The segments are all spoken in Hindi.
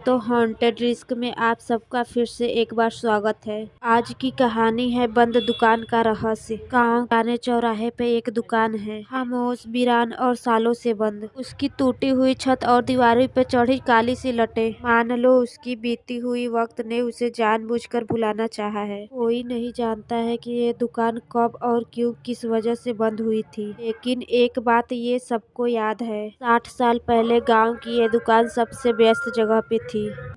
दोस्तों, हॉन्टेड रिस्क में आप सबका फिर से एक बार स्वागत है। आज की कहानी है बंद दुकान का रहस्य। गांव पुराने चौराहे पे एक दुकान है, खामोश, वीरान और सालों से बंद। उसकी टूटी हुई छत और दीवारों पे चढ़ी काली सी लटें मान लो उसकी बीती हुई वक्त ने उसे जानबूझकर भुलाना चाहा है। कोई नहीं जानता है कि ये दुकान कब और क्यों किस वजह से बंद हुई थी, लेकिन एक बात ये सबको याद है, 60 साल पहले गांव की ये दुकान सबसे व्यस्त जगह पे थी।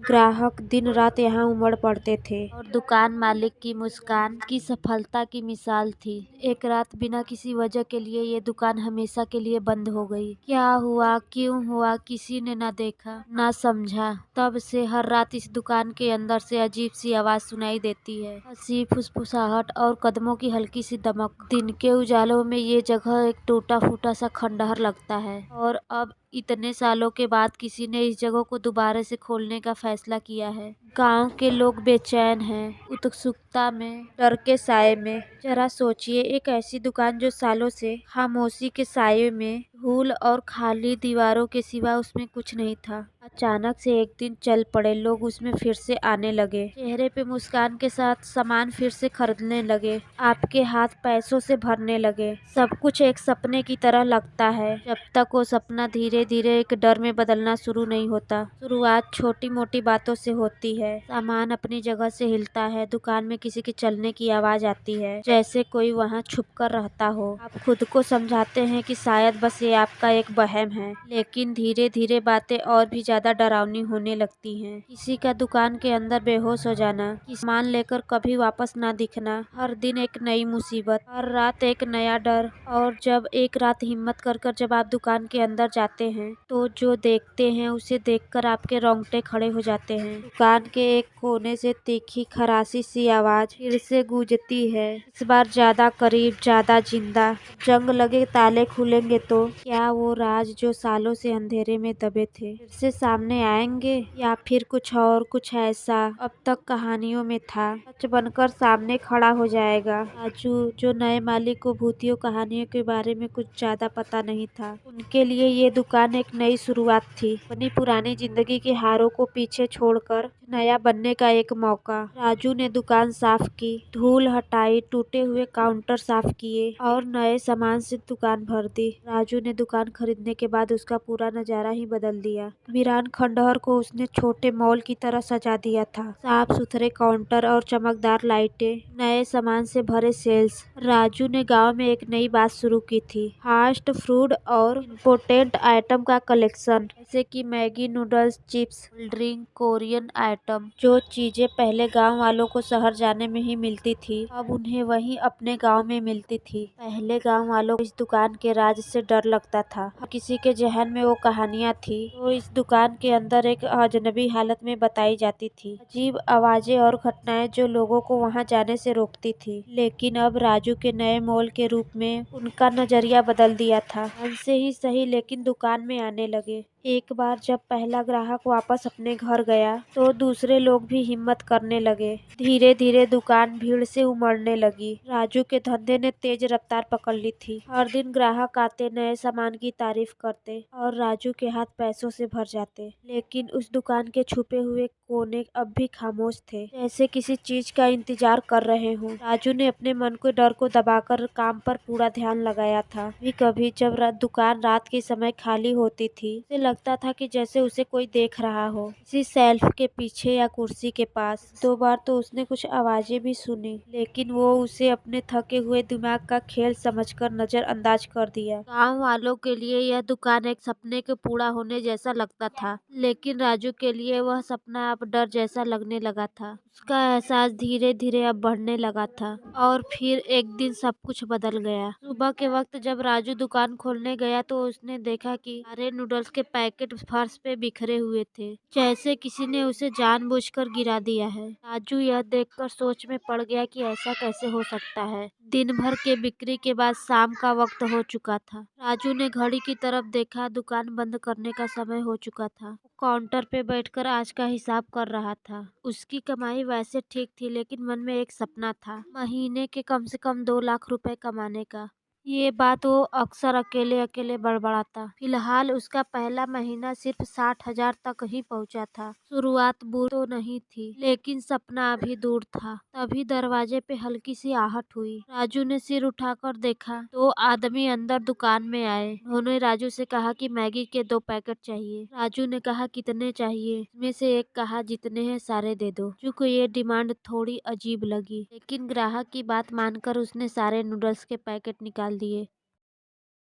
ग्राहक दिन रात यहाँ उमड़ पड़ते थे और दुकान मालिक की मुस्कान की सफलता की मिसाल थी। एक रात बिना किसी वजह के लिए ये दुकान हमेशा के लिए बंद हो गई। क्या हुआ, क्यों हुआ, किसी ने ना देखा ना समझा। तब से हर रात इस दुकान के अंदर से अजीब सी आवाज सुनाई देती है, हंसी, फुसफुसाहट और कदमों की हल्की सी दमक। दिन के उजालों में ये जगह एक टूटा फूटा सा खंडहर लगता है और अब इतने सालों के बाद किसी ने इस जगह को दोबारा से खोलने का फैसला किया है। गांव के लोग बेचैन हैं, उत्सुकता में, डर के साए में। जरा सोचिए, एक ऐसी दुकान जो सालों से खामोशी के साए में, धूल और खाली दीवारों के सिवा उसमें कुछ नहीं था, अचानक से एक दिन चल पड़े। लोग उसमें फिर से आने लगे, चेहरे पे मुस्कान के साथ सामान फिर से खरीदने लगे, आपके हाथ पैसों से भरने लगे। सब कुछ एक सपने की तरह लगता है, जब तक वो सपना धीरे धीरे एक डर में बदलना शुरू नहीं होता। शुरुआत छोटी मोटी बातों से होती है, सामान अपनी जगह से हिलता है, दुकान में किसी के चलने की आवाज आती है, जैसे कोई वहाँ छुप कर रहता हो। आप खुद को समझाते हैं कि शायद बस ये आपका एक वहम है, लेकिन धीरे धीरे बातें और भी ज्यादा डरावनी होने लगती हैं। किसी का दुकान के अंदर बेहोश हो जाना, सामान लेकर कभी वापस ना दिखना, हर दिन एक नई मुसीबत, हर रात एक नया डर। और जब एक रात हिम्मत कर जब आप दुकान के अंदर जाते हैं तो जो देखते हैं उसे देखकर आपके रोंगटे खड़े हो जाते हैं। दुकान के एक कोने से तीखी खराशी सी आवाज फिर से गूंजती है, इस बार ज्यादा करीब, ज्यादा जिंदा। जंग लगे ताले खुलेंगे तो क्या वो राज जो सालों से अंधेरे में दबे थे फिर से सामने आएंगे, या फिर कुछ ऐसा अब तक कहानियों में था सच बनकर सामने खड़ा हो जाएगा। राजू, जो नए मालिक को भूतियों कहानियों के बारे में कुछ ज्यादा पता नहीं था, उनके लिए ये दुकान एक नई शुरुआत थी, अपनी पुरानी जिंदगी के हारों को पीछे छोड़कर नया बनने का एक मौका। राजू ने दुकान साफ की, धूल हटाई, टूटे हुए काउंटर साफ किए और नए सामान से दुकान भर दी। राजू ने दुकान खरीदने के बाद उसका पूरा नजारा ही बदल दिया। वीरान खंडहर को उसने छोटे मॉल की तरह सजा दिया था, साफ सुथरे काउंटर और चमकदार लाइटें, नए सामान से भरे सेल्स। राजू ने गांव में एक नई बात शुरू की थी, फास्ट फूड और इम्पोर्टेंट आइटम का कलेक्शन, जैसे कि Maggi, noodles, chips, cold drink, Korean item. जो चीजें पहले गांव वालों को शहर जाने में ही मिलती थी, अब उन्हें वहीं अपने गांव में मिलती थी। पहले गांव वालों को इस दुकान के राज से डर लगता था, किसी के जहन में वो कहानियां थी तो इस दुकान के अंदर एक अजनबी हालत में बताई जाती थी, अजीब आवाजें और घटनाएं जो लोगों को वहां जाने से रोकती थी। लेकिन अब राजू के नए मॉल के रूप में उनका नजरिया बदल दिया था। मन से ही सही, लेकिन दुकान में आने लगे। एक बार जब पहला ग्राहक वापस अपने घर गया तो दूसरे लोग भी हिम्मत करने लगे। धीरे धीरे दुकान भीड़ से उमड़ने लगी। राजू के धंधे ने तेज रफ्तार पकड़ ली थी। हर दिन ग्राहक आते, नए सामान की तारीफ करते और राजू के हाथ पैसों से भर जाते। लेकिन उस दुकान के छुपे हुए कोने अब भी खामोश थे, जैसे किसी चीज का इंतजार कर रहे हों। राजू ने अपने मन के डर को दबाकर काम पर पूरा ध्यान लगाया था। कभी कभी जब दुकान रात के समय खाली होती थी, उसे लगता था कि जैसे उसे कोई देख रहा हो, किसी शेल्फ के पीछे या कुर्सी के पास। 2 बार तो उसने कुछ आवाजें भी सुनी, लेकिन वो उसे अपने थके हुए दिमाग का खेल समझकर नजरअंदाज कर दिया। गांव वालों के लिए यह दुकान एक सपने के पूरा होने जैसा लगता था, लेकिन राजू के लिए वह सपना अब डर जैसा लगने लगा था। उसका एहसास धीरे धीरे अब बढ़ने लगा था और फिर एक दिन सब कुछ बदल गया। सुबह के वक्त जब राजू दुकान खोलने गया तो उसने देखा कि सारे नूडल्स के पैकेट फर्श पे बिखरे हुए थे, जैसे किसी ने उसे जानबूझकर गिरा दिया है। राजू यह देखकर सोच में पड़ गया कि ऐसा कैसे हो सकता है। दिन भर के बिक्री के बाद शाम का वक्त हो चुका था। राजू ने घड़ी की तरफ देखा, दुकान बंद करने का समय हो चुका था। वो काउंटर पे बैठकर आज का हिसाब कर रहा था। उसकी कमाई वैसे ठीक थी, लेकिन मन में एक सपना था, महीने के कम से कम 2 लाख रुपए कमाने का। ये बात वो अक्सर अकेले अकेले बड़बड़ाता। फिलहाल उसका पहला महीना सिर्फ 60,000 तक ही पहुंचा था। शुरुआत बुरी तो नहीं थी, लेकिन सपना अभी दूर था। तभी दरवाजे पे हल्की सी आहट हुई। राजू ने सिर उठाकर देखा। 2 आदमी अंदर दुकान में आए। उन्होंने राजू से कहा कि मैगी के 2 पैकेट चाहिए। राजू ने कहा कितने चाहिए? इसमें से एक कहा जितने हैं सारे दे दो। राजू को ये डिमांड थोड़ी अजीब लगी, लेकिन ग्राहक की बात मानकर उसने सारे नूडल्स के पैकेट निकाल दिए।